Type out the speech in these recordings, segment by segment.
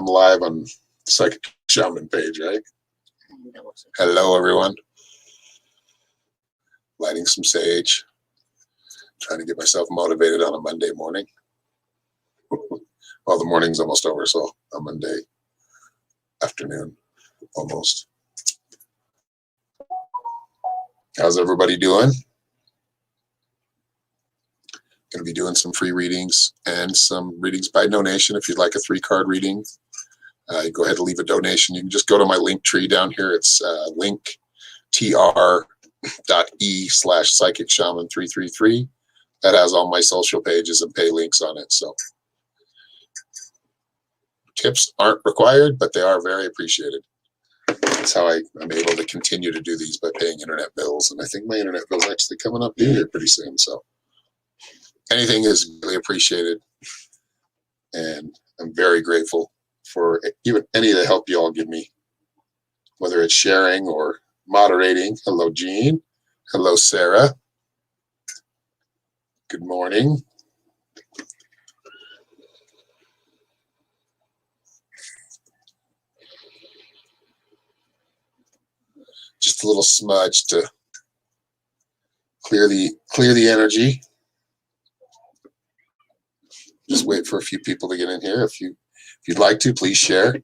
I'm live on Psychic Shaman page, right? Hello, everyone. Lighting some sage. Trying to get myself motivated on a Monday morning. Well, the morning's almost over, so a Monday afternoon, almost. How's everybody doing? Going to be doing some free readings and some readings by donation. If you'd like a 3-card reading, you go ahead and leave a donation. You can just go to my link tree down here. It's linktr.e/psychicshaman333. That has all my social pages and pay links on it. So tips aren't required, but they are very appreciated. That's how I'm able to continue to do these, by paying internet bills. And I think my internet bill's actually coming up due here pretty soon. So anything is really appreciated. And I'm very grateful for even any of the help you all give me, whether it's sharing or moderating. Hello, Jean. Hello, Sarah. Good morning. Just a little smudge to clear the energy. Just wait for a few people to get in here. If you'd like to, please share.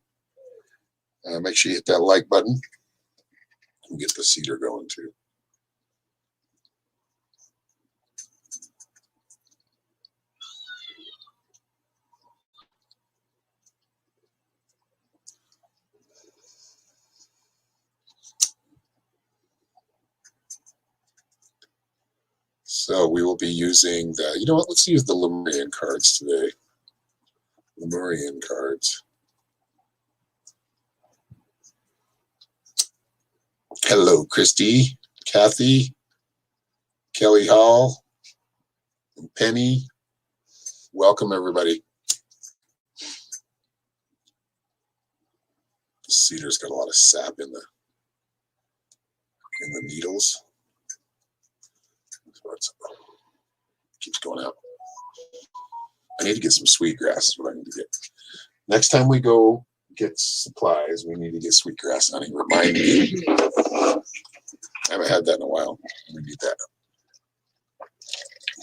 Make sure you hit that like button and get the cedar going too. So we will be using the, you know what, let's use the Lemurian cards today. Lemurian cards. Hello, Christy, Kathy, Kelly Hall, and Penny. Welcome, everybody. The cedar's got a lot of sap in the needles. So it keeps going out. I need to get some sweetgrass is what I need to get. Next time we go get supplies, we need to get sweetgrass, honey. Remind me. I haven't had that in a while. We need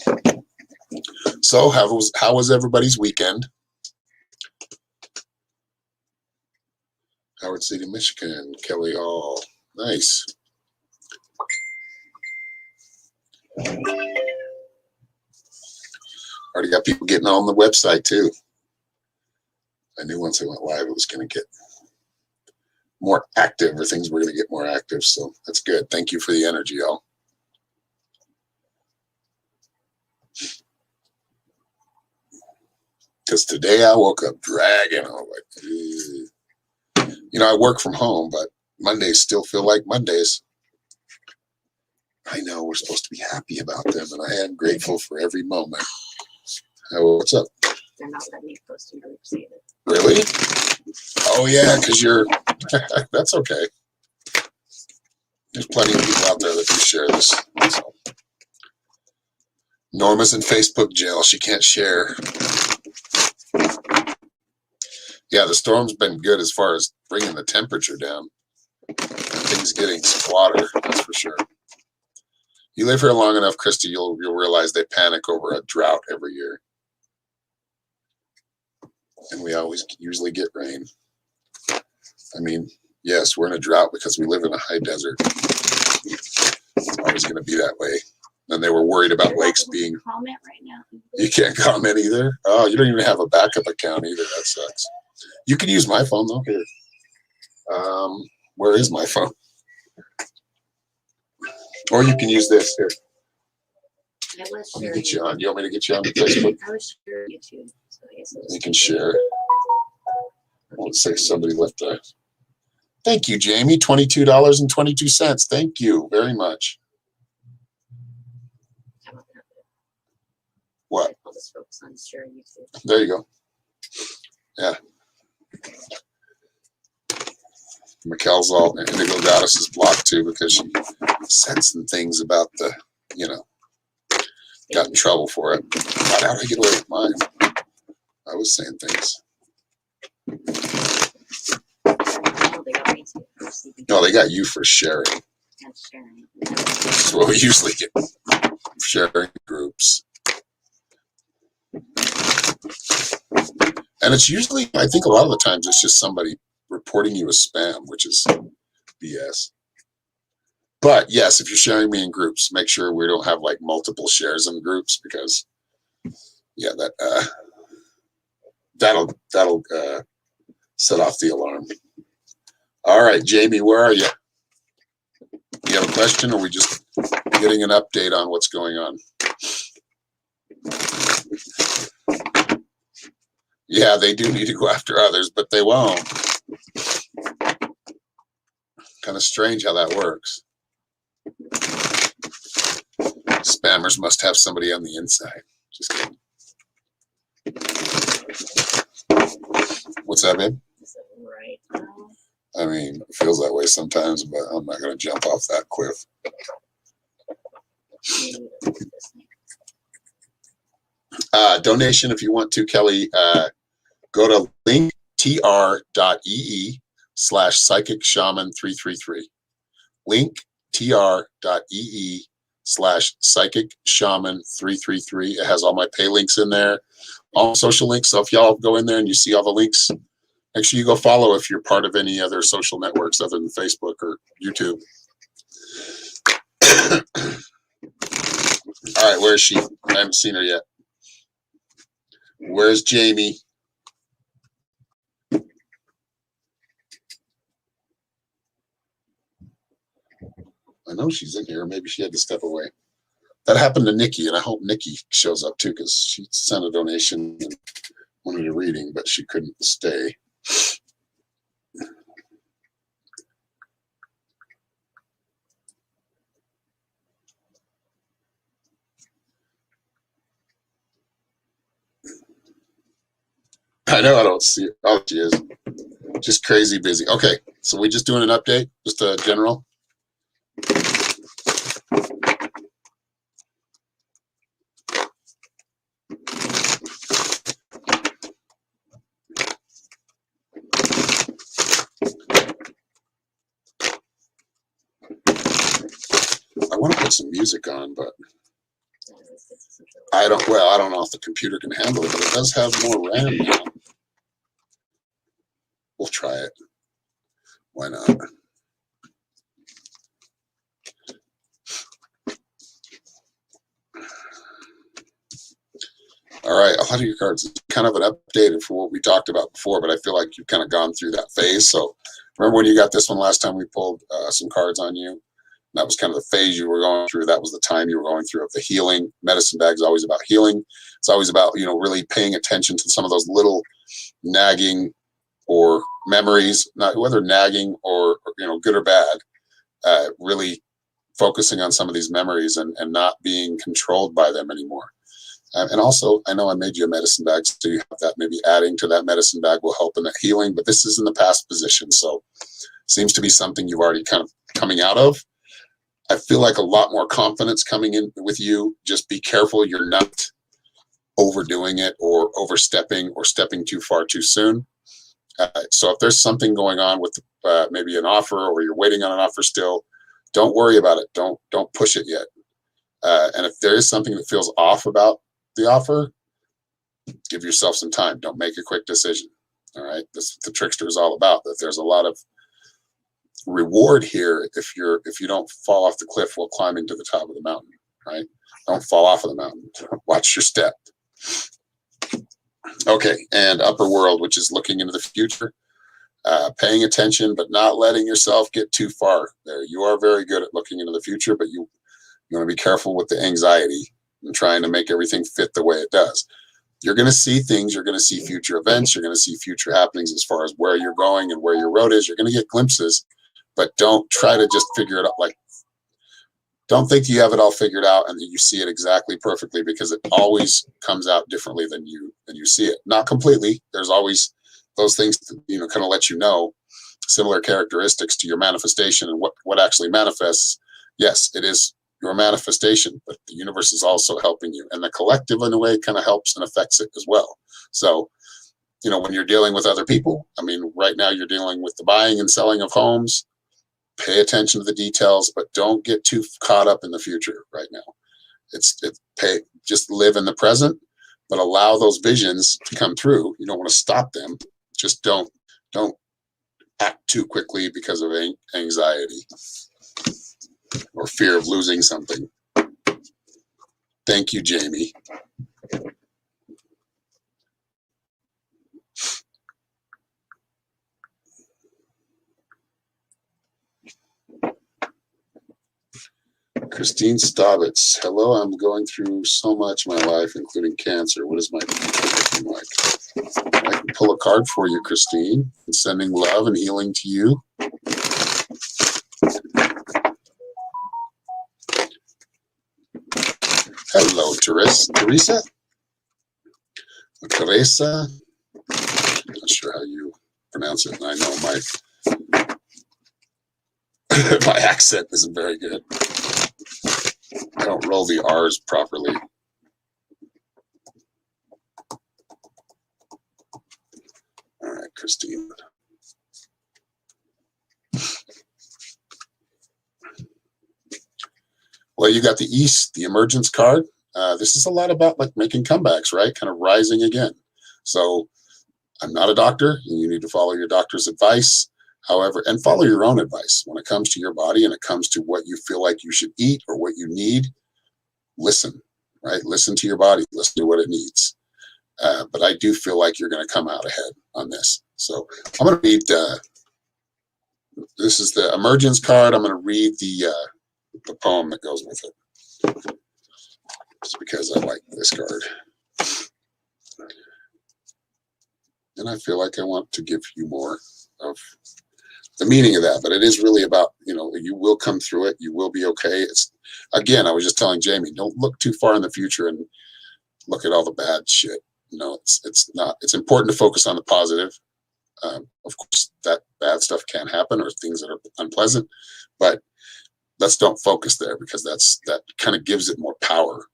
that. So how was everybody's weekend? Howard City, Michigan. Kelly Hall. Nice. Already got people getting on the website too. I knew once I went live it was going to get more active, or things were going to get more active. So that's good. Thank you for the energy, y'all. Because today I woke up dragging. I was like, ugh. You know, I work from home, but Mondays still feel like Mondays. I know we're supposed to be happy about them, and I am grateful for every moment. What's up? They're not letting me post in groups either. Really? Oh, yeah, because you're... That's okay. There's plenty of people out there that do share this. So. Norma's in Facebook jail. She can't share. Yeah, the storm's been good as far as bringing the temperature down. Things getting some water, that's for sure. You live here long enough, Christy, you'll realize they panic over a drought every year. And we usually get rain. I mean, yes, we're in a drought because we live in a high desert. It's always going to be that way. And they were worried about lakes being... Comment right now. You can't comment either? Oh, you don't even have a backup account either. That sucks. You can use my phone, though. Here. Where is my phone? Or you can use this. Here. I was Let me sure. get you on. You want me to get you on Facebook? I was sure YouTube. So I guess You can share. Let's say somebody left there. Thank you, Jamie. $22.22. Thank you very much. What? I'll just focus on sharing YouTube. There you go. Yeah. Mikkel's all Indigo Goddess is blocked too because she said some things about the, got in trouble for it. How did I get away with mine? I was saying things. sleeping. No, they got you for sharing. That's sharing. That's what we usually get. Sharing groups. And it's usually, I think a lot of the times it's just somebody reporting you as spam, which is BS. But yes, if you're sharing me in groups, make sure we don't have like multiple shares in groups, because yeah, that'll set off the alarm. All right, Jamie, where are you? You have a question, or are we just getting an update on what's going on? Yeah, they do need to go after others, but they won't. Kind of strange how that works. Spammers must have somebody on the inside. Just kidding. What's that, babe? Is it right now? I mean, it feels that way sometimes, but I'm not going to jump off that cliff. Maybe it's this thing. Donation, if you want to, Kelly, go to linktr.ee/psychic-shaman333. linktr.ee/psychic-shaman333. It has all my pay links in there, all social links. So if y'all go in there and you see all the links, make sure you go follow if you're part of any other social networks other than Facebook or YouTube. All right, where is she? I haven't seen her yet. Where's Jamie? I know she's in here. Maybe she had to step away. That happened to Nikki, and I hope Nikki shows up too, because she sent a donation and wanted a reading, but she couldn't stay. I know I don't see it. Oh, she is. Just crazy busy. Okay, so we just doing an update, just a general. I want to put some music on, but I don't. Well, I don't know if the computer can handle it, but it does have more RAM now. We'll try it. Why not? All right, a lot of your cards is kind of an update for what we talked about before, but I feel like you've kind of gone through that phase. So remember when you got this one last time, we pulled some cards on you? That was kind of the phase you were going through. That was the time you were going through of the healing. Medicine bag is always about healing. It's always about, really paying attention to some of those little nagging or memories, not whether nagging or good or bad, really focusing on some of these memories and not being controlled by them anymore. And also, I know I made you a medicine bag, so you have that. Maybe adding to that medicine bag will help in that healing, but this is in the past position, so seems to be something you've already kind of coming out of. I feel like a lot more confidence coming in with you. Just be careful you're not overdoing it or overstepping or stepping too far too soon. So if there's something going on with maybe an offer, or you're waiting on an offer still, don't worry about it. Don't push it yet. And if there is something that feels off about the offer, give yourself some time. Don't make a quick decision. All right. That's what the trickster is all about. That there's a lot of reward here if you don't fall off the cliff while climbing to the top of the mountain. Right. Don't fall off of the mountain. Watch your step. Okay. And upper world, which is looking into the future, paying attention, but not letting yourself get too far there. You are very good at looking into the future, but you want to be careful with the anxiety and trying to make everything fit the way it does. You're going to see things. You're going to see future events. You're going to see future happenings as far as where you're going and where your road is. You're going to get glimpses, but don't try to just figure it out. Don't think you have it all figured out and that you see it exactly perfectly, because it always comes out differently than you see it. Not completely. There's always those things that, kind of let you know similar characteristics to your manifestation and what actually manifests. Yes, it is your manifestation, but the universe is also helping you, and the collective in a way kind of helps and affects it as well. So, when you're dealing with other people, I mean, right now you're dealing with the buying and selling of homes. pay attention to the details, but don't get too caught up in the future right now. Just live in the present, but allow those visions to come through. You don't want to stop them. Just don't act too quickly because of anxiety or fear of losing something. Thank you, Jamie. Christine Staubitz. Hello, I'm going through so much in my life, including cancer. What is my future looking like? I can pull a card for you, Christine. I'm sending love and healing to you. Hello, Teresa. Teresa. Not sure how you pronounce it. I know my my accent isn't very good. I don't roll the R's properly. All right, Christine. Well, you got the East, the emergence card. This is a lot about like making comebacks, right? Kind of rising again. So I'm not a doctor, and you need to follow your doctor's advice. However, and follow your own advice when it comes to your body and it comes to what you feel like you should eat or what you need. Listen, right? Listen to your body. Listen to what it needs. But I do feel like you're going to come out ahead on this. So I'm going to read. This is the emergence card. I'm going to read the poem that goes with it, just because I like this card. And I feel like I want to give you more of the meaning of that. But it is really about, you will come through it. You will be okay. It's, again, I was just telling Jamie, don't look too far in the future and look at all the bad shit. It's important to focus on the positive. Of course, that bad stuff can happen or things that are unpleasant, but let's don't focus there because that kind of gives it more power.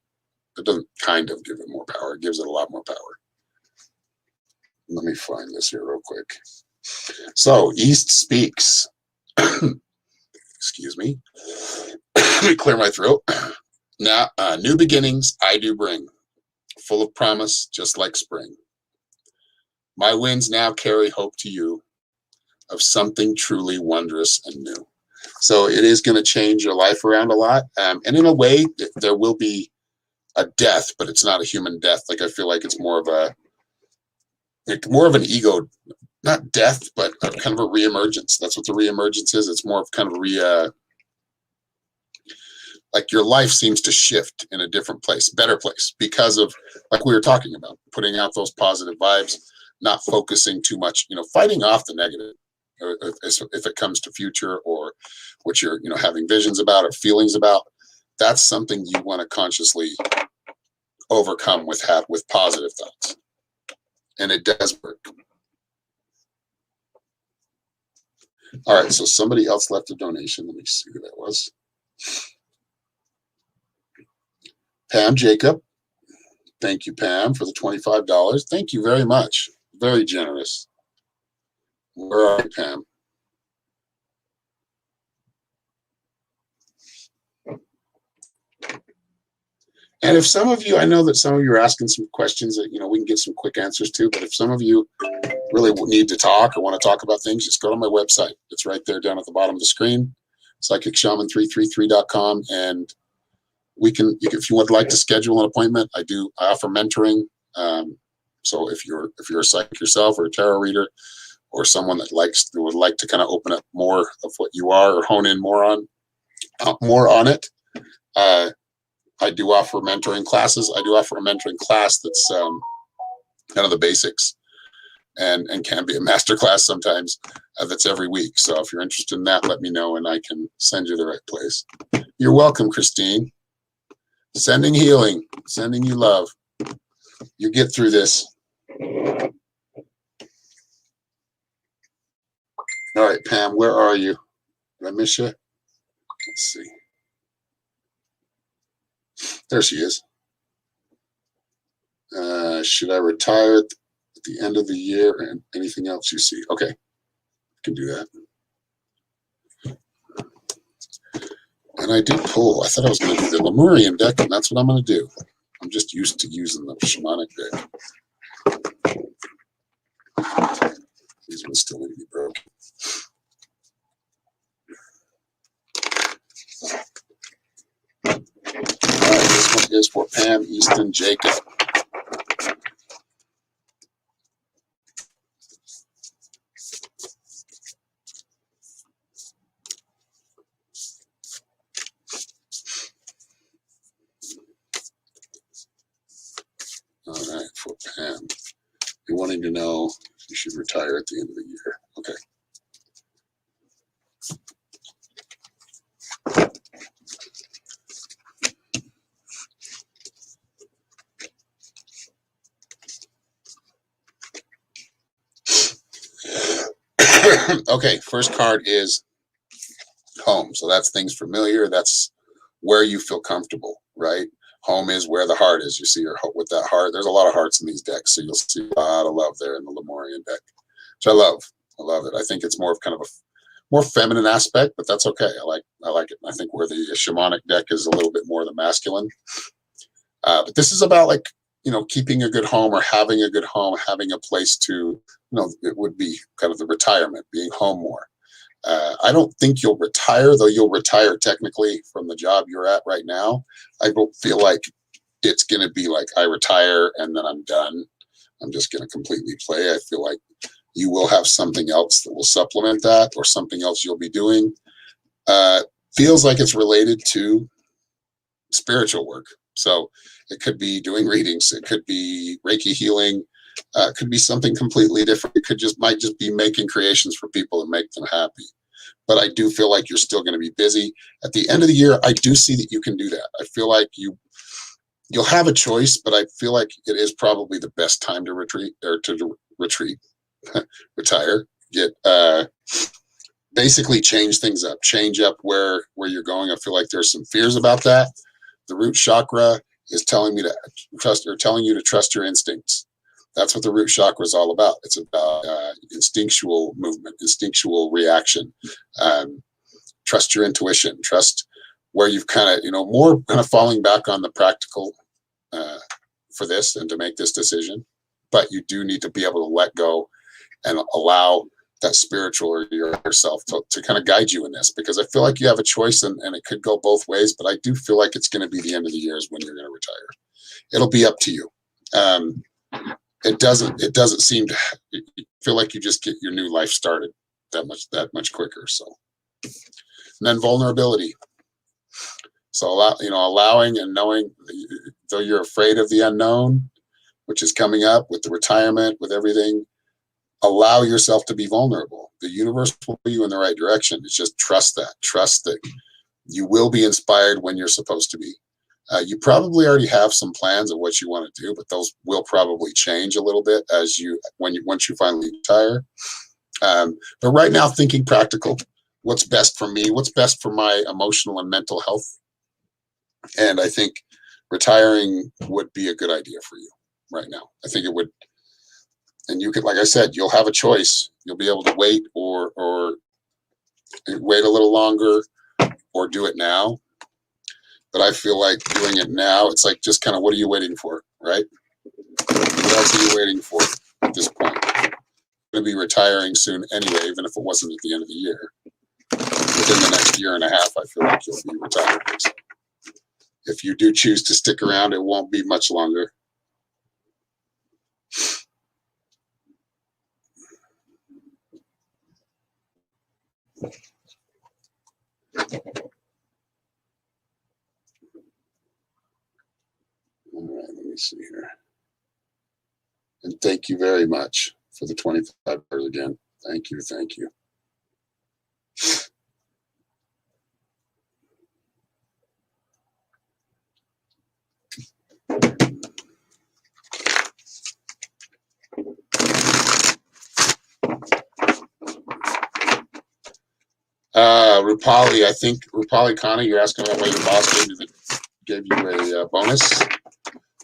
It doesn't kind of give it more power. It gives it a lot more power. Let me find this here real quick. So East speaks. Excuse me. Let me clear my throat. Now, new beginnings I do bring, full of promise, just like spring. My winds now carry hope to you of something truly wondrous and new. So it is going to change your life around a lot. And in a way, there will be a death, but it's not a human death. Like I feel like it's more of an ego, not death, but kind of a reemergence. That's what the reemergence is. It's more of kind of like your life seems to shift in a different place, better place, because of, like we were talking about, putting out those positive vibes, not focusing too much, fighting off the negative. If it comes to future or what you're, having visions about or feelings about, that's something you want to consciously overcome with positive thoughts. And it does work. All right, so somebody else left a donation. Let me see who that was. Pam Jacob. Thank you, Pam, for the $25. Thank you very much. Very generous. Where are you, Pam? And if some of you, I know that some of you are asking some questions that, we can get some quick answers to, but if some of you really need to talk or want to talk about things, just go to my website. It's right there down at the bottom of the screen, psychicshaman333.com. And if you would like to schedule an appointment, I offer mentoring. So if you're a psychic yourself or a tarot reader or someone that would like to kind of open up more of what you are or hone in more on it, I do offer mentoring classes. I do offer a mentoring class that's kind of the basics and can be a master class sometimes that's every week. So if you're interested in that, let me know and I can send you the right place. You're welcome, Christine. Sending healing, sending you love. You get through this. All right, Pam, where are you? Did I miss you? Let's see. There she is. Should I retire at the end of the year and anything else you see? Okay, I can do that. And I did pull. I thought I was going to do the Lemurian deck, and that's what I'm going to do. I'm just used to using the Shamanic deck. These ones still need to be broken. All right, this one is for Pam Easton Jacob. All right, for Pam. You're wanting to know if you should retire at the end of the year. Okay. Okay, first card is home. So that's things familiar. That's where you feel comfortable, right? Home is where the heart is. You see your with that heart. There's a lot of hearts in these decks, so you'll see a lot of love there in the Lemurian deck, which I love. I love it. I think it's more of kind of a more feminine aspect, but that's okay. I like it. I think where the shamanic deck is a little bit more the masculine. But this is about like, keeping a good home or having a good home, having a place to, it would be kind of the retirement, being home more. I don't think you'll retire, though you'll retire technically from the job you're at right now. I don't feel like it's going to be like I retire and then I'm done. I'm just going to completely play. I feel like you will have something else that will supplement that or something else you'll be doing. Feels like it's related to spiritual work. So it could be doing readings. It could be Reiki healing. It could be something completely different. It might just be making creations for people and make them happy. But I do feel like you're still going to be busy. At the end of the year, I do see that you can do that. I feel like you'll have a choice, but I feel like it is probably the best time to retreat or to retreat, retire, get basically change things up, change up where you're going. I feel like there's some fears about that. The root chakra is telling me to trust, or telling you to trust your instincts. That's what the root chakra is all about. It's about instinctual movement, instinctual reaction. Trust your intuition. Trust where you've kind of, more kind of falling back on the practical for this and to make this decision. But you do need to be able to let go and allow that spiritual or yourself to kind of guide you in this, because I feel like you have a choice and it could go both ways, but I do feel like it's going to be the end of the year is when you're going to retire. It'll be up to you. It doesn't seem to feel like you just get your new life started that much quicker. So, and then vulnerability. So allowing and knowing, though you're afraid of the unknown, which is coming up with the retirement, with everything, allow yourself to be vulnerable. The universe will put you in the right direction. It's just trust that you will be inspired when you're supposed to be. You probably already have some plans of what you want to do, but those will probably change a little bit once you finally retire. But right now, thinking practical, what's best for me, what's best for my emotional and mental health. And I think retiring would be a good idea for you right now. I think it would. And you could, like I said, you'll have a choice. You'll be able to wait or wait a little longer or do it now. But I feel like doing it now, it's like just kind of, what are you waiting for, right? What else are you waiting for at this point? You're going to be retiring soon anyway, even if it wasn't at the end of the year. Within the next year and a half, I feel like you'll be retired. So if you do choose to stick around, it won't be much longer. All right, let me see here. And thank you very much for the $25 again. Thank you. Thank you. Rupali, I think Rupali Khanna, you're asking about why your boss gave you a bonus. I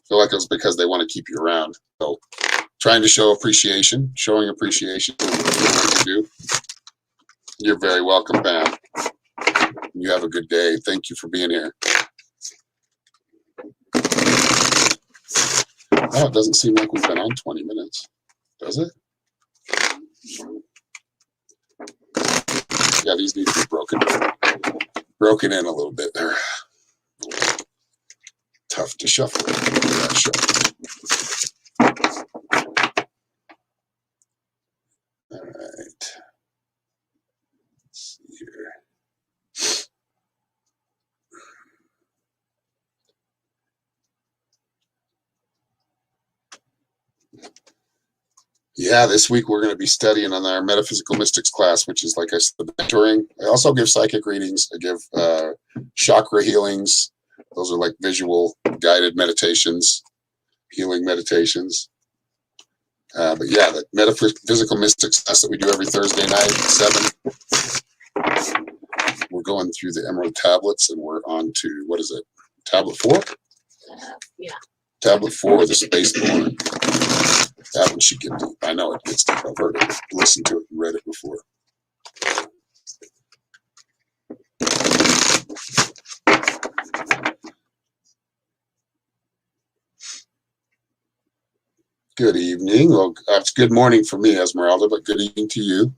feel like it was because they want to keep you around. So trying to show appreciation, showing appreciation for what you do. You're very welcome, Pam. You have a good day. Thank you for being here. Oh, it doesn't seem like we've been on 20 minutes, does it? Yeah, these need to be broken in a little bit. They're tough to shuffle. Yeah, shuffle. All right. Let's see here. Yeah, this week we're going to be studying on our metaphysical mystics class, which is, like I said, mentoring. I also give psychic readings. I give chakra healings. Those are like visual guided meditations, healing meditations. But yeah, the metaphysical mystics class that we do every Thursday night at 7. We're going through the Emerald tablets, and we're on to, what is it? Tablet 4? Yeah. Tablet 4, the Spaceborn. That one should get deep. I know it gets deep. I've heard it, listened to it, and read it before. Good evening. Well, it's good morning for me, Esmeralda, but good evening to you.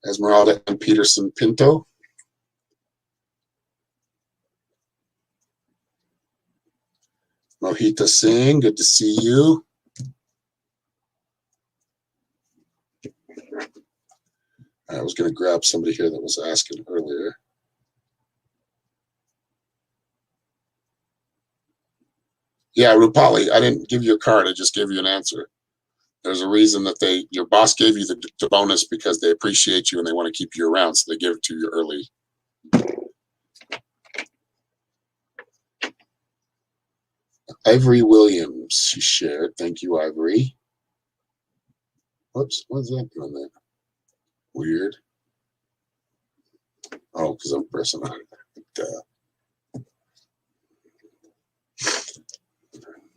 Esmeralda and Peterson Pinto. Mohita Singh, good to see you. I was going to grab somebody here that was asking earlier. Yeah, Rupali, I didn't give you a card. I just gave you an answer. There's a reason that your boss gave you the bonus because they appreciate you and they want to keep you around, so they give it to you early. Ivory Williams, she shared. Thank you, Ivory. Whoops, what's that doing there? Weird. Oh, because I'm pressing on it.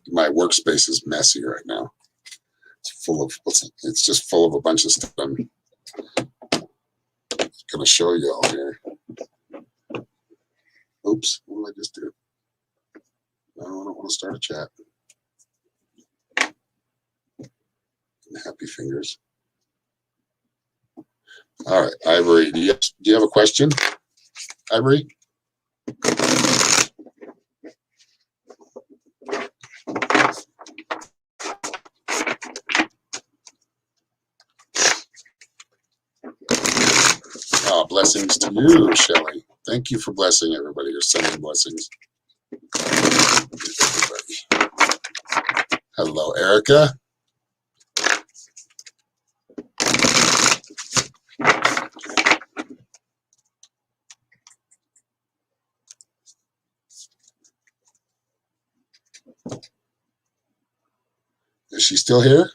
My workspace is messy right now. It's just full of a bunch of stuff I'm going to show you all here. Oops, what did I just do? No, I don't want to start a chat. Happy fingers. All right, Ivory, do you have a question, Ivory? Oh, blessings to you, Shelley. Thank you for blessing everybody. You're sending blessings. Everybody. Hello, Erica. Is she still here?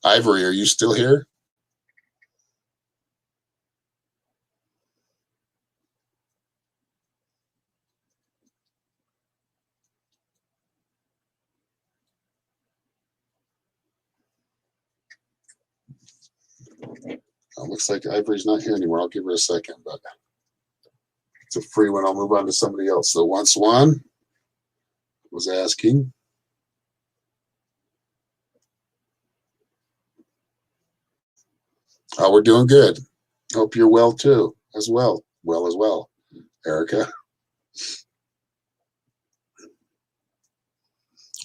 Ivory, are you still here? Oh, looks like Ivory's not here anymore. I'll give her a second, but it's a free one. I'll move on to somebody else. So once one was asking. Oh, we're doing good. Hope you're well too, as well. Well as well, Erica.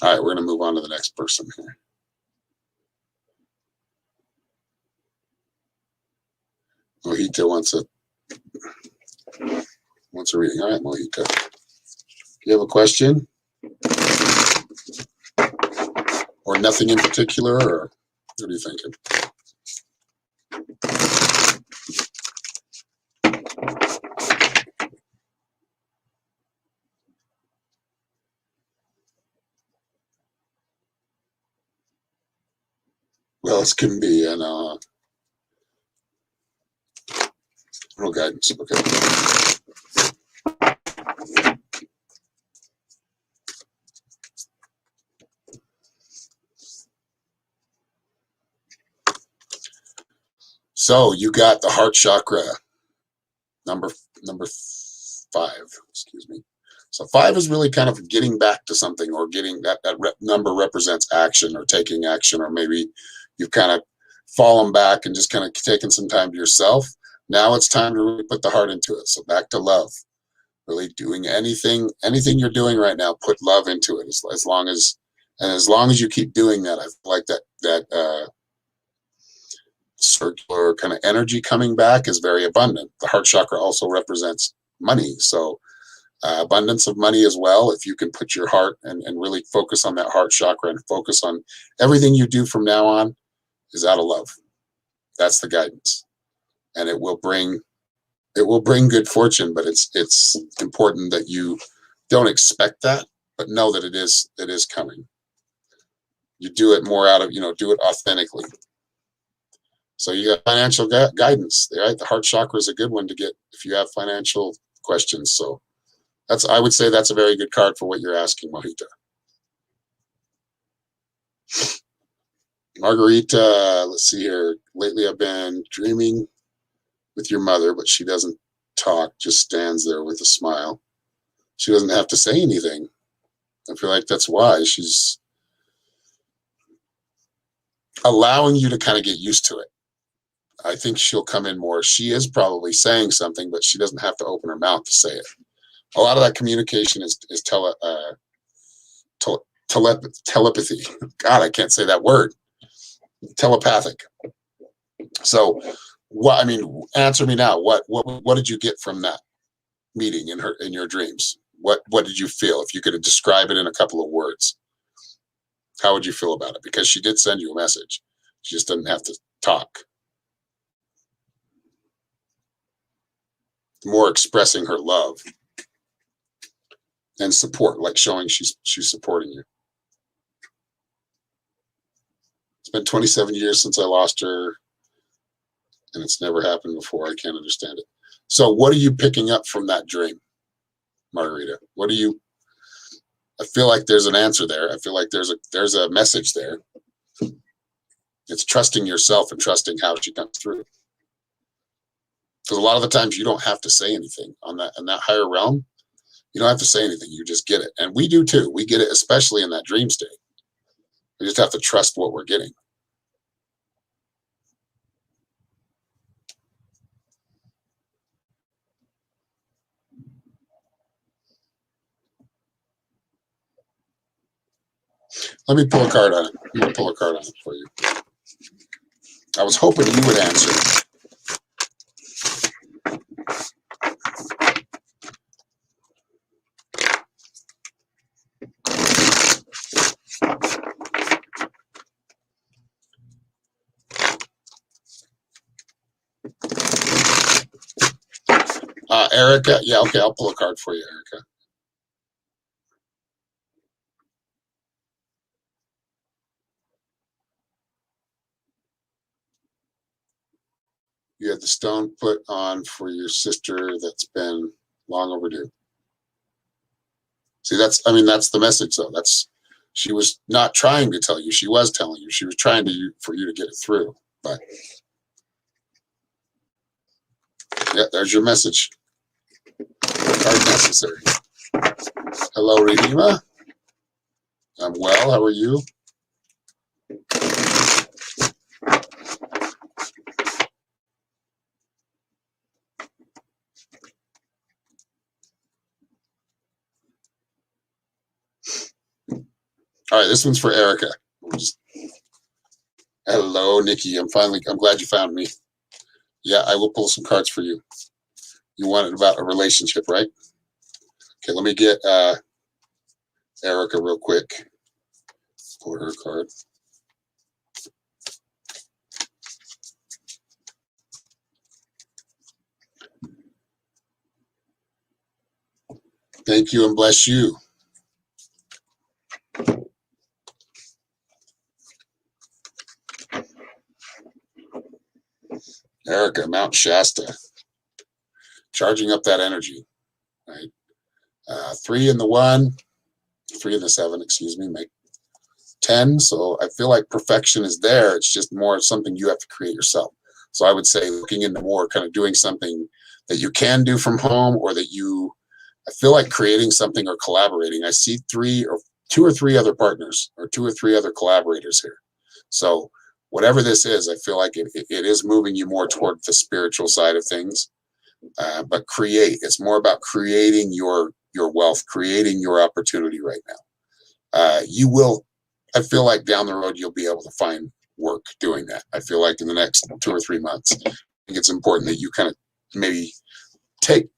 All right, we're going to move on to the next person here. Mojito wants a reading. All right, Mojito. You have a question? Or nothing in particular, or what are you thinking? Well, as can be, and no guidance. Okay. So you got the heart chakra, number number 5, excuse me. So 5 is really kind of getting back to something, or getting that number represents action or taking action, or maybe you've kind of fallen back and just kind of taken some time to yourself. Now it's time to really put the heart into it. So back to love, really doing anything you're doing right now, put love into it. As long as you keep doing that, I feel like that circular kind of energy coming back is very abundant. The heart chakra also represents money. So abundance of money as well. If you can put your heart and really focus on that heart chakra and focus on everything you do from now on is out of love. That's the guidance. And it will bring good fortune, but it's important that you don't expect that, but know that it is coming. You do it more out of, do it authentically. So you got financial guidance, right? The heart chakra is a good one to get if you have financial questions. So I would say that's a very good card for what you're asking, Mohita. Margarita, let's see here. Lately I've been dreaming with your mother, but she doesn't talk, just stands there with a smile. She doesn't have to say anything. I feel like that's why she's allowing you to kind of get used to it. I think she'll come in more. She is probably saying something, but she doesn't have to open her mouth to say it. A lot of that communication is telepathy. God, I can't say that word. Telepathic. So, answer me now. What did you get from that meeting in your dreams? What did you feel? If you could describe it in a couple of words, how would you feel about it? Because she did send you a message. She just doesn't have to talk. More expressing her love and support, like showing she's supporting you. It's been 27 years since I lost her, and it's never happened before. I can't understand it. So what are you picking up from that dream, Margarita? I feel like there's an answer there. I feel like there's a message there. It's trusting yourself and trusting how she comes through. Because a lot of the times you don't have to say anything in that higher realm. You don't have to say anything. You just get it. And we do too. We get it, especially in that dream state. We just have to trust what we're getting. Let me pull a card on it. I'm going to pull a card on it for you. I was hoping you would answer. Erica, yeah, okay, I'll pull a card for you, Erica. You had the stone put on for your sister that's been long overdue. See, that's the message, though. She was not trying to tell you. She was telling you. She was trying for you to get it through. But yeah, there's your message. Card necessary. Hello, Redima. I'm well. How are you? All right, this one's for Erica. Hello, Nikki. I'm glad you found me. Yeah, I will pull some cards for you. You wanted about a relationship, right? Okay, let me get Erica real quick. Pull her card. Thank you and bless you. Erica, Mount Shasta. Charging up that energy, right? 3 and the 1, 3 and the 7, excuse me, make 10. So I feel like perfection is there. It's just more something you have to create yourself. So I would say looking into more, kind of doing something that you can do from home, or that I feel like creating something or collaborating. I see two or three other partners or two or three other collaborators here. So whatever this is, I feel like it is moving you more toward the spiritual side of things. But it's more about creating your wealth, creating your opportunity right now. I feel like down the road, you'll be able to find work doing that. I feel like in the next 2 or 3 months, I think it's important that you kind of maybe take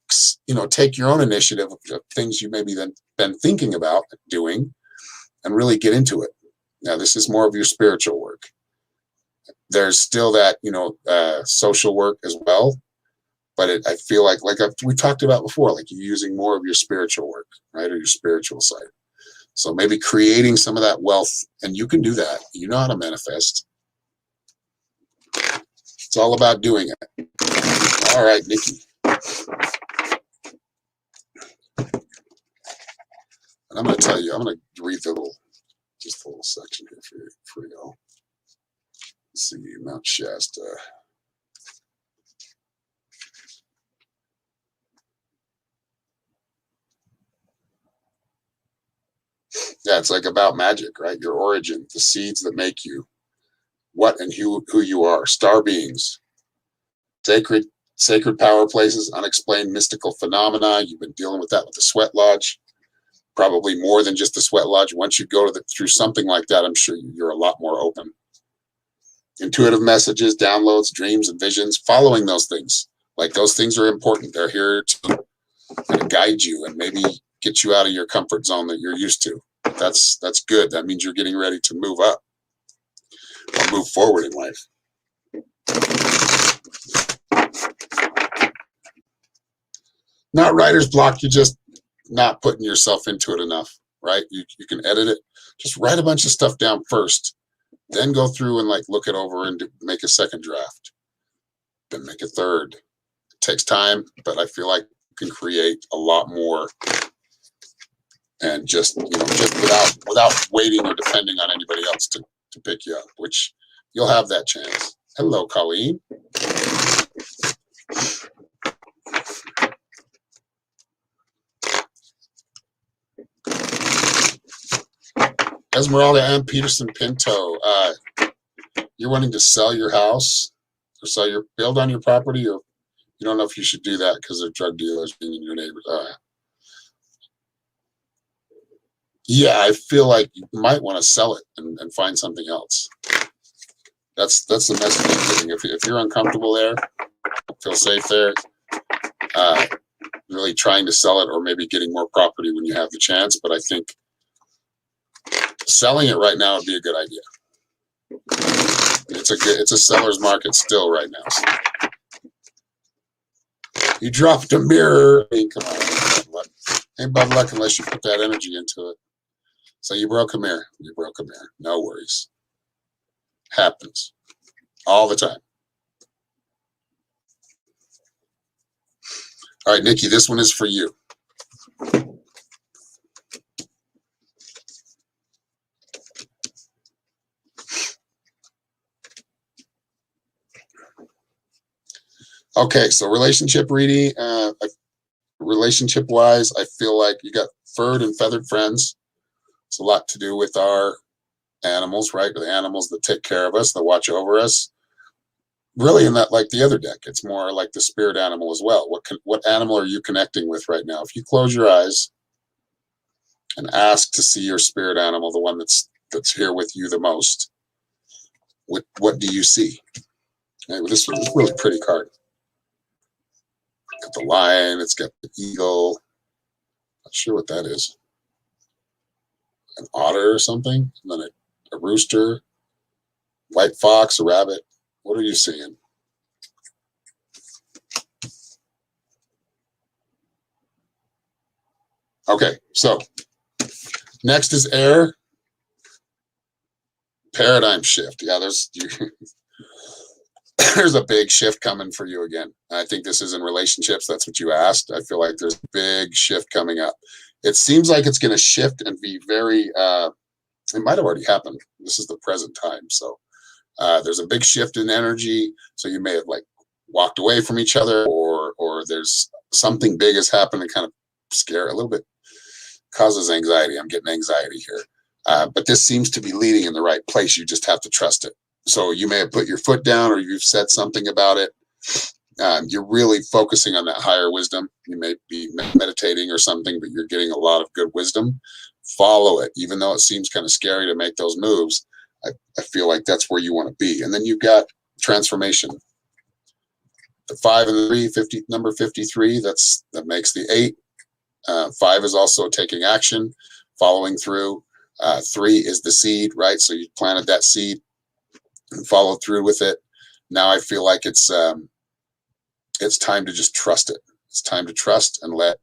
your own initiative of things you maybe then been thinking about doing and really get into it. Now, this is more of your spiritual work. There's still that, social work as well. But I feel like we talked about before, like you're using more of your spiritual work, right? Or your spiritual side. So maybe creating some of that wealth, and you can do that. You know how to manifest. It's all about doing it. All right, Nikki. And I'm going to tell you, I'm going to read just a little section here for you all. Let's see, Mount Shasta. Yeah, it's like about magic, right? Your origin, the seeds that make you, what and who you are. Star beings, sacred power places, unexplained mystical phenomena. You've been dealing with that with the Sweat Lodge, probably more than just the Sweat Lodge. Once you go through something like that, I'm sure you're a lot more open. Intuitive messages, downloads, dreams, and visions. Following those things, like those things are important. They're here to kind of guide you and maybe get you out of your comfort zone that you're used to. That's good. That means you're getting ready to move up or move forward in life. Not writer's block. You're just not putting yourself into it enough, right? You can edit it. Just write a bunch of stuff down first, then go through and look it over and make a second draft, then make a third. It takes time, but I feel like you can create a lot more. And just without waiting or depending on anybody else to pick you up, which you'll have that chance. Hello, Colleen. Esmeralda M. Peterson Pinto. You're wanting to sell your house or build on your property, or you don't know if you should do that because they're drug dealers being in your neighborhood. Yeah, I feel like you might want to sell it and find something else. That's the message I'm getting. If you're uncomfortable there, feel safe there, really trying to sell it or maybe getting more property when you have the chance. But I think selling it right now would be a good idea. It's a seller's market still right now. So. You dropped a mirror. I mean, come on. Ain't bad luck unless you put that energy into it. So you broke a mirror. You broke a mirror. No worries. Happens. All the time. All right, Nikki, this one is for you. Okay, so relationship reading. Relationship-wise, I feel like you got furred and feathered friends. It's a lot to do with our animals, right? The animals that take care of us, that watch over us. Really, in that, like the other deck, it's more like the spirit animal as well. What animal are you connecting with right now? If you close your eyes and ask to see your spirit animal, the one that's here with you the most, what do you see? Okay, well, this is a really pretty card. Got the lion, it's got the eagle. Not sure what that is. An otter or something, and then a rooster, white fox, a rabbit. What are you seeing? Okay, so next is air. Paradigm shift. Yeah, there's a big shift coming for you again. I think this is in relationships. That's what you asked. I feel like there's a big shift coming up. It seems like it's going to shift and be very, it might have already happened. This is the present time. So there's a big shift in energy. So you may have walked away from each other, or or there's something big has happened and kind of scare a little bit, causes anxiety. I'm getting anxiety here. But this seems to be leading in the right place. You just have to trust it. So you may have put your foot down or you've said something about it. You're really focusing on that higher wisdom. You may be meditating or something, but you're getting a lot of good wisdom. Follow it, even though it seems kind of scary to make those moves. I feel like that's where you want to be. And then you've got transformation. The 5 and the 3, number 53, that makes the 8. 5 is also taking action, following through. 3 is the seed, right? So you planted that seed and followed through with it. Now I feel like it's time to just trust it. It's time to trust and let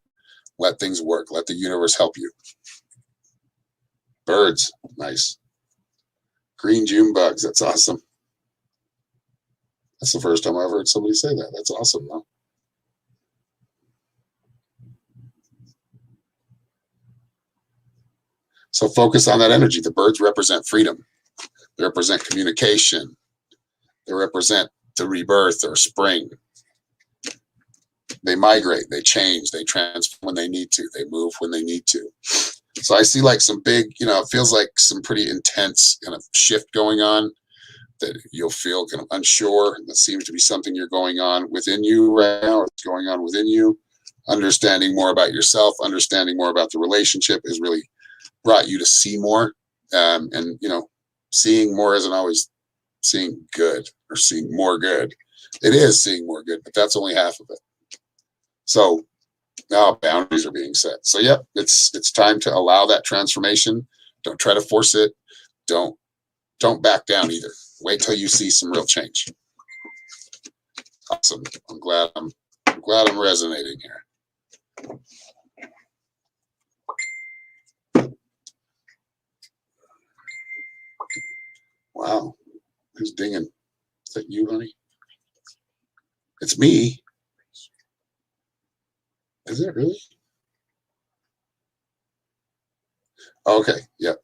things work. Let the universe help you. Birds, nice. Green June bugs, that's awesome. That's the first time I've heard somebody say that. That's awesome, though. So focus on that energy. The birds represent freedom. They represent communication. They represent the rebirth or spring. They migrate, they change, they transform when they need to, they move when they need to. So I see like some big, it feels like some pretty intense kind of shift going on that you'll feel kind of unsure. That seems to be something you're going on within you right now, or it's going on within you. Understanding more about yourself, understanding more about the relationship has really brought you to see more. And, seeing more isn't always seeing good or seeing more good. It is seeing more good, but that's only half of it. So now boundaries are being set. So yep, it's time to allow that transformation. Don't try to force it. Don't back down either. Wait till you see some real change. Awesome. I'm glad I'm resonating here. Wow. Who's dinging? Is that you, honey? It's me. Is it really? Okay. Yep.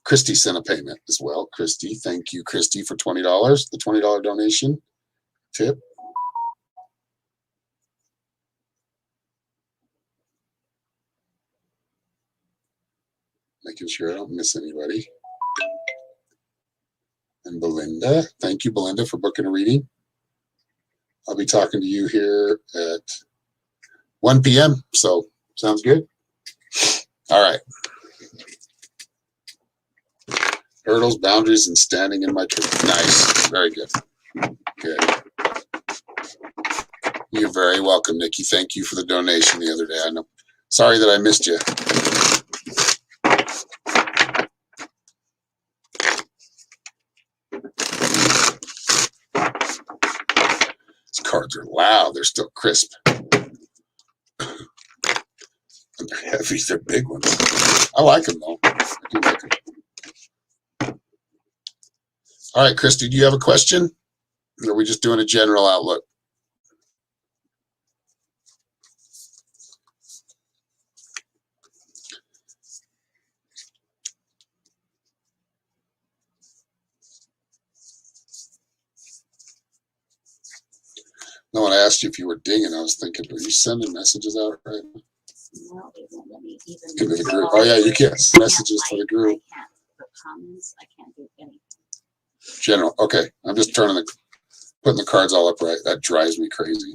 Christy sent a payment as well. Christy, thank you, Christy, for $20. The $20 donation tip. Making sure I don't miss anybody. And Belinda, thank you, Belinda, for booking a reading. I'll be talking to you here at 1 p.m. So sounds good. All right. Hurdles, boundaries, and standing in my truth. Nice. Very good. Good. You're very welcome, Nikki. Thank you for the donation the other day. I know. Sorry that I missed you. These cards are loud. They're still crisp. And they're heavy. They're big ones. I like them, though. I do like them. All right, Christy, do you have a question? Or are we just doing a general outlook? No one asked you if you were dinging. I was thinking, are you sending messages out right now? No, it won't let me even. Into the group. Oh, yeah, you can't send messages to the group. I can't put comments. I can't do anything. General. Okay. I'm just putting the cards all up right. That drives me crazy.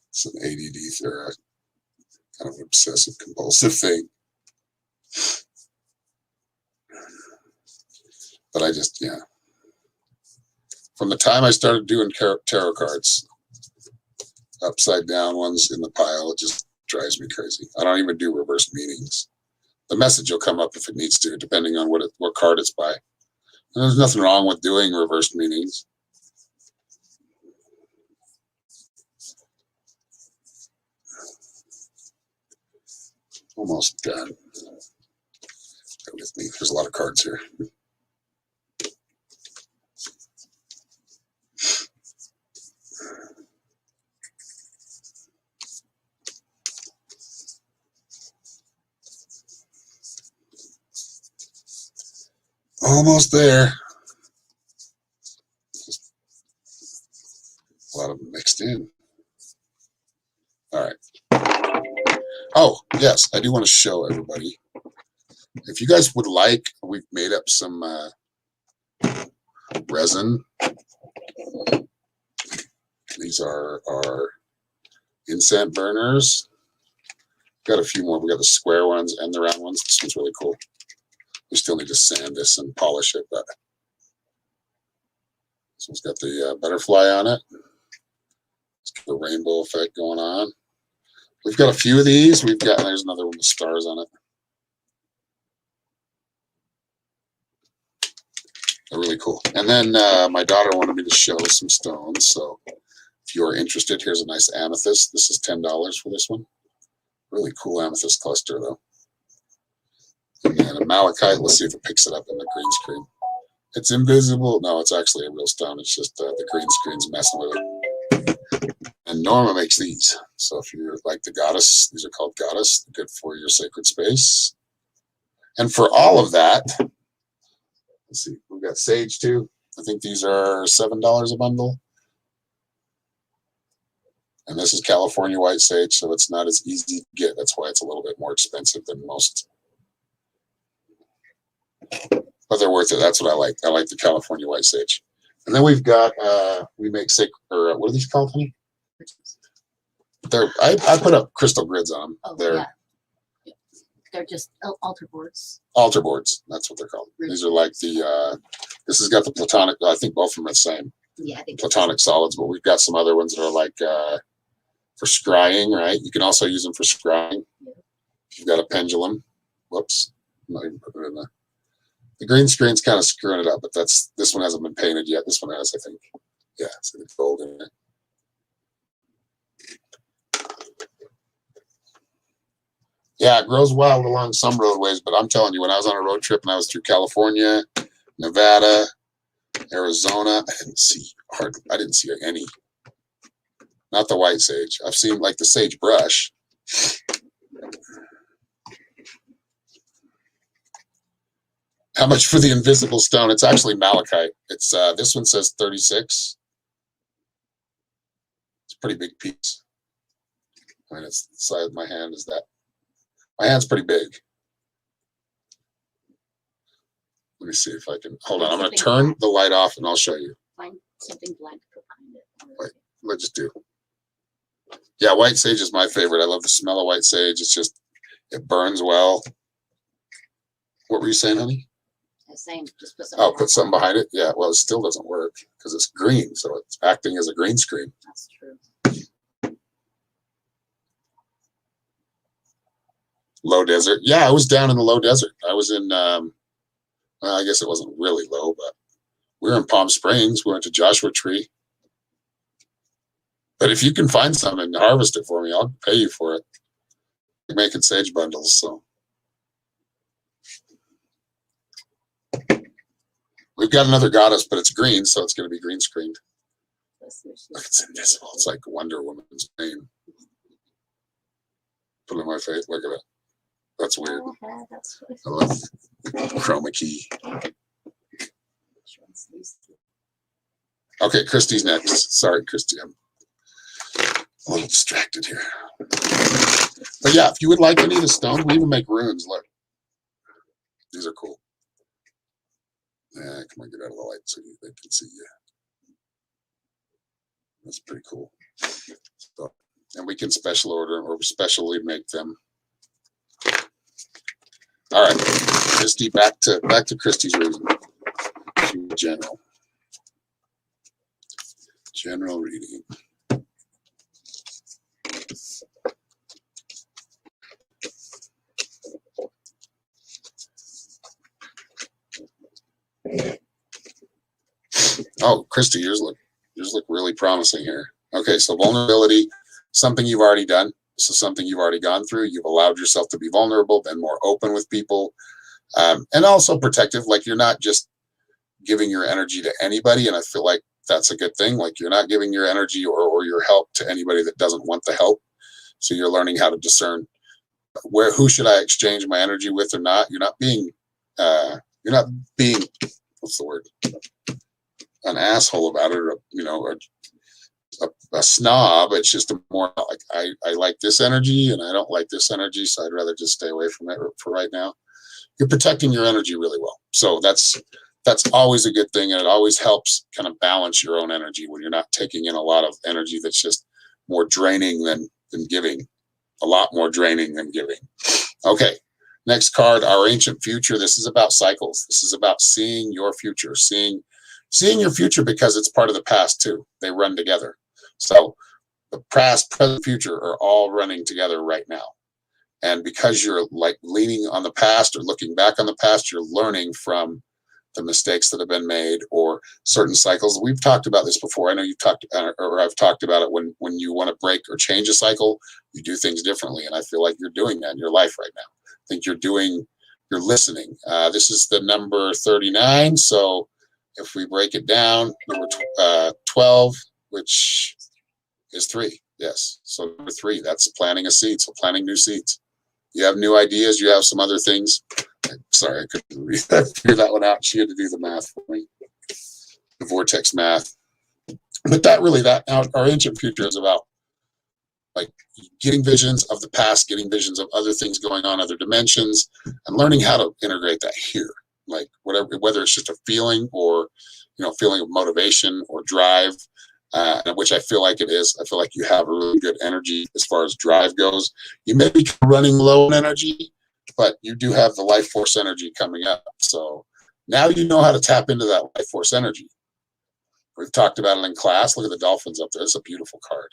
It's an ADD or a kind of obsessive compulsive thing. But I just, yeah. From the time I started doing tarot cards, upside down ones in the pile, it just drives me crazy. I don't even do reverse meanings. The message will come up if it needs to, depending on what card it's by. And there's nothing wrong with doing reverse meanings. Almost done. Bear with me. There's a lot of cards here. Almost there. Just a lot of them mixed in. All right. Oh, yes, I do want to show everybody. If you guys would like, we've made up some resin. These are our incense burners. Got a few more. We got the square ones and the round ones. This one's really cool. We still need to sand this and polish it, but this one's got the butterfly on it. It's got the rainbow effect going on. We've got a few of these. There's another one with stars on it. They're really cool. And then my daughter wanted me to show some stones. So if you're interested, here's a nice amethyst. This is $10 for this one. Really cool amethyst cluster, though. And then a malachite. Let's see if it picks it up in the green screen. It's invisible. No, it's actually a real stone. It's just the green screen's messing with it. And Norma makes these. So if you're like the goddess, these are called goddess. Good for your sacred space. And for all of that, let's see, we've got sage too. I think these are $7 a bundle. And this is California white sage, so it's not as easy to get. That's why it's a little bit more expensive than most. But they're worth it. That's what I like. I like the California white sage. And then we've got, we make what are these called, honey? I put up crystal grids on them. Oh, they're, yeah. They're just altar boards. Altar boards. That's what they're called. These are like this has got the platonic, I think both of them are the same. Yeah, I think platonic solids, but we've got some other ones that are like for scrying, right? You can also use them for scrying. Yeah. You've got a pendulum. Whoops. I'm not even putting it in there. The green screen's kind of screwing it up, but this one hasn't been painted yet. This one has, I think. Yeah, see the gold in it. Yeah, it grows wild along some roadways, but I'm telling you, when I was on a road trip and I was through California, Nevada, Arizona, I didn't see any. Not the white sage. I've seen like the sage brush. How much for the invisible stone? It's actually malachite. It's this one says 36. It's a pretty big piece. I mean, it's the size of my hand is that. My hand's pretty big. Let me see if I can. Hold on. I'm going to turn the light off and I'll show you. Find something black to put behind it. Wait, let's just do. Yeah, white sage is my favorite. I love the smell of white sage. It's just, it burns well. What were you saying, honey? I was saying just put something. Oh, put something behind it? Yeah, well, it still doesn't work because it's green. So it's acting as a green screen. That's true. Low desert. Yeah, I was down in the low desert. I was in, well, I guess it wasn't really low, but we were in Palm Springs. We went to Joshua Tree. But if you can find some and harvest it for me, I'll pay you for it. I'm making sage bundles, so. We've got another goddess, but it's green, so it's going to be green screened. Look, it's invisible. It's like Wonder Woman's name. Put it in my face. Look at it. That's weird. That's I love chroma key. Okay, Christy's next. Sorry, Christy. I'm a little distracted here. But yeah, if you would like any of the stone, we even make runes. Look. These are cool. Yeah, come on, get out of the light so they can see you. That's pretty cool. So, and we can special order or specially make them. All right, Christy, back to Christy's reading. General reading. Oh, Christy, yours look really promising here. Okay, so vulnerability, something you've already done. This is something you've already gone through. You've allowed yourself to be vulnerable, been more open with people, and also protective. Like you're not just giving your energy to anybody, and I feel like that's a good thing. Like you're not giving your energy or your help to anybody that doesn't want the help. So you're learning how to discern who should I exchange my energy with or not. You're not being what's the word? An asshole about it, or a snob. It's just a more like I like this energy and I don't like this energy, so I'd rather just stay away from it for right now. You're protecting your energy really well. So that's always a good thing, and it always helps kind of balance your own energy when you're not taking in a lot of energy that's just more draining than giving. A lot more draining than giving. Okay, next card, Our Ancient Future. This is about cycles. This is about seeing your future, seeing your future because it's part of the past too. They run together. So the past, present, future are all running together right now. And because you're like leaning on the past or looking back on the past, you're learning from the mistakes that have been made or certain cycles. We've talked about this before. I know you've talked, or I've talked about it when you want to break or change a cycle, you do things differently. And I feel like you're doing that in your life right now. I think you're listening. This is the number 39. So if we break it down, number 12, which is 3. Yes. So number 3, that's planting a seed. So planting new seeds. You have new ideas. You have some other things. Sorry, I couldn't figure that one out. She had to do the math for me, the vortex math. But that Our Ancient Future is about like getting visions of the past, getting visions of other things going on, other dimensions, and learning how to integrate that here. Like whether it's just a feeling or feeling of motivation or drive. Which I feel like it is. I feel like you have a really good energy as far as drive goes. You may be running low on energy, but you do have the life force energy coming up. So now you know how to tap into that life force energy. We've talked about it in class. Look at the dolphins up there. It's a beautiful card.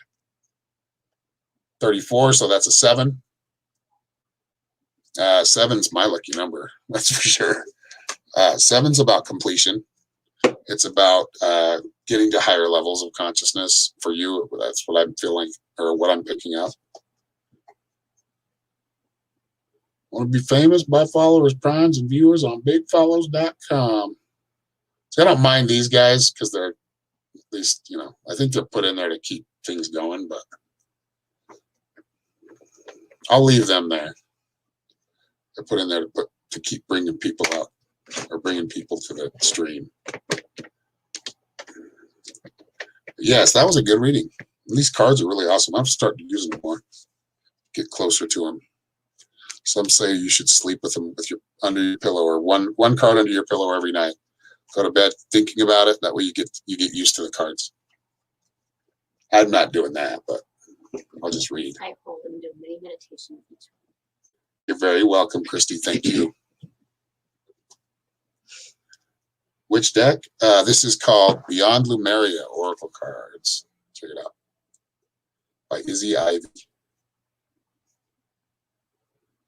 34, so that's a 7. 7's my lucky number, that's for sure. 7's about completion. It's about getting to higher levels of consciousness for you. That's what I'm feeling, or what I'm picking up. Want to be famous? Buy followers, primes, and viewers on bigfollows.com. So I don't mind these guys because they're, at least, I think they're put in there to keep things going, but I'll leave them there. They're put in there to keep bringing people out or bringing people to the stream. Yes, that was a good reading. These cards are really awesome. I'm starting to use them more. Get closer to them. Some say you should sleep with them under your pillow, or one card under your pillow every night. Go to bed thinking about it. That way you get used to the cards. I'm not doing that, but I'll just read. I hold them, do many meditation with each one. You're very welcome, Christy. Thank you. Which deck? This is called Beyond Lumeria Oracle Cards. Check it out. By Izzy Ivy.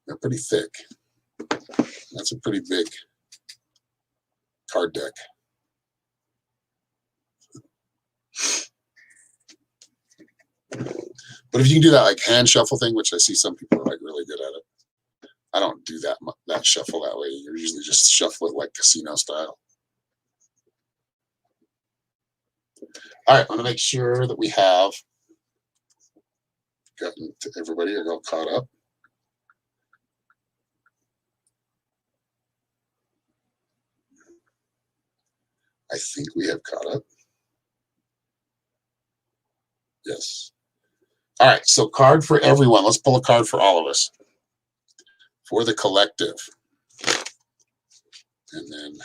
They're pretty thick. That's a pretty big card deck. But if you can do that like hand shuffle thing, which I see some people are like really good at it. I don't do that shuffle that way. You usually just shuffle it like casino style. All right, I want to make sure that we have gotten to everybody or got caught up. I think we have caught up. Yes. All right, so card for everyone. Let's pull a card for all of us. For the collective. And then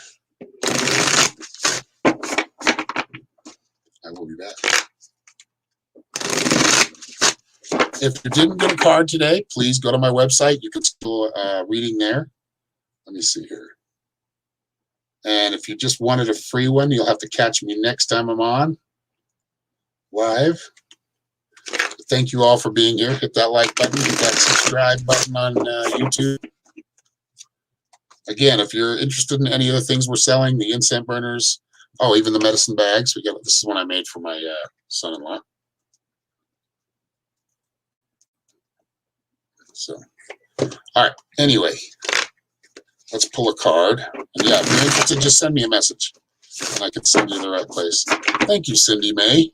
I will be back. If you didn't get a card today, please go to my website. You can still reading there. Let me see here. And if you just wanted a free one, you'll have to catch me next time I'm on live. Thank you all for being here. Hit that like button, hit that subscribe button on YouTube. Again, if you're interested in any of the things we're selling, the incense burners, even the medicine bags. This is one I made for my son-in-law. So, all right. Anyway, let's pull a card. And yeah, if you're interested, just send me a message, and I can send you to the right place. Thank you, Cindy May.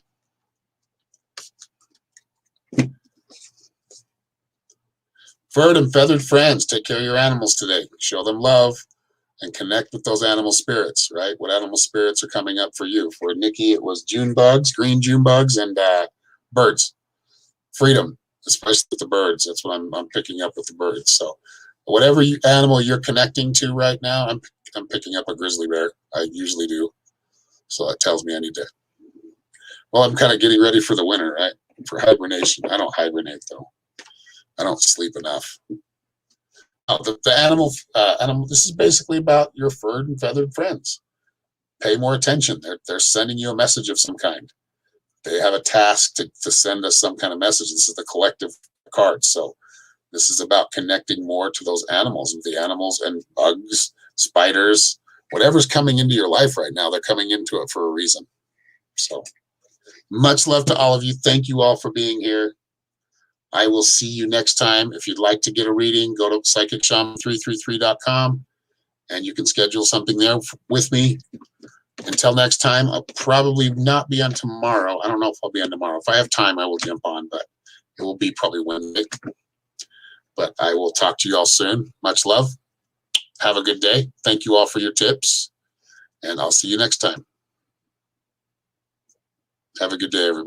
Furred and feathered friends, take care of your animals today. Show them love and connect with those animal spirits, right? What animal spirits are coming up for you? For Nikki, it was June bugs, green June bugs, and birds, freedom, especially with the birds. That's what I'm picking up with the birds. So whatever animal you're connecting to right now, I'm picking up a grizzly bear. I usually do. So that tells me I need to. Well, I'm kind of getting ready for the winter, right? For hibernation. I don't hibernate though. I don't sleep enough. The animal. This is basically about your furred and feathered friends. Pay more attention. They're sending you a message of some kind. They have a task to send us some kind of message. This is the collective card. So this is about connecting more to those animals, the animals and bugs, spiders, whatever's coming into your life right now. They're coming into it for a reason. So much love to all of you. Thank you all for being here. I will see you next time. If you'd like to get a reading, go to psychicshaman333.com and you can schedule something there with me. Until next time, I'll probably not be on tomorrow. I don't know if I'll be on tomorrow. If I have time, I will jump on, but it will be probably Wednesday. But I will talk to you all soon. Much love. Have a good day. Thank you all for your tips, and I'll see you next time. Have a good day, everybody.